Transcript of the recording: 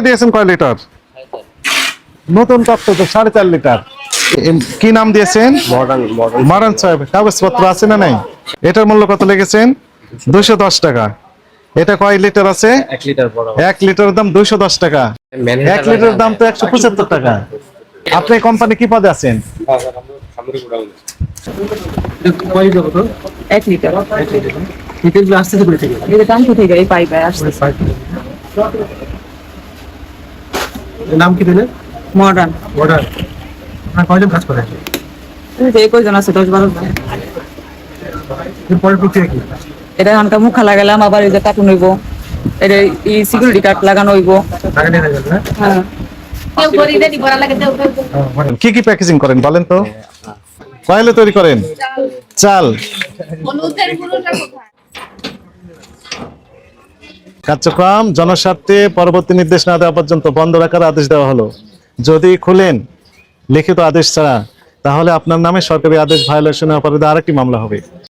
দিয়েছেন কয় লিটার? নতুন কাপ তো 4.5 লিটার। কি নাম দিয়েছেন? মডার্ন সাহেব। কাগজপত্র আছে না নাই? এটার মূল্য কত লেগেছেন? 210 টাকা। এটা কয় লিটার আছে? 1 লিটার বড়। 1 লিটারের দাম 210 টাকা। 1 লিটারের দাম তো 175 টাকা। আপনি কোম্পানি কি পদে আছেন? কয় লিটার কত? 1 লিটার। লিটারগুলো আসতে তো করে থেকে। এটা টাঙ্কি থেকে এই পাইপে আসছে। নাম কি দিলেন? মডার্ন। অর্ডার। আপনারা কয়জন কাজ করেন? এই কয়জন আছে? 10-12 জন। এর পরের প্রক্রিয়া কি? এটা হানকা মুখা লাগালাম, আবার এই যে কার্টুন হইব, এটা এই সিকিউরিটি কার্ড লাগানো হইব। লাগানো হয়ে গেল না? হ্যাঁ। কি কি প্যাকেজিং করেন বলেন তো? কয়লে তৈরি করেন? চাল। কার্যক্রম জনস্বার্থে পরবর্তী নির্দেশ না দেওয়া পর্যন্ত বন্ধ রাখার আদেশ দেওয়া হলো। যদি খুলেন লিখিত আদেশ ছাড়া, তাহলে আপনার নামে সরকারি আদেশ ভায়োলেশনের অপরাধে আরেকটি মামলা হবে।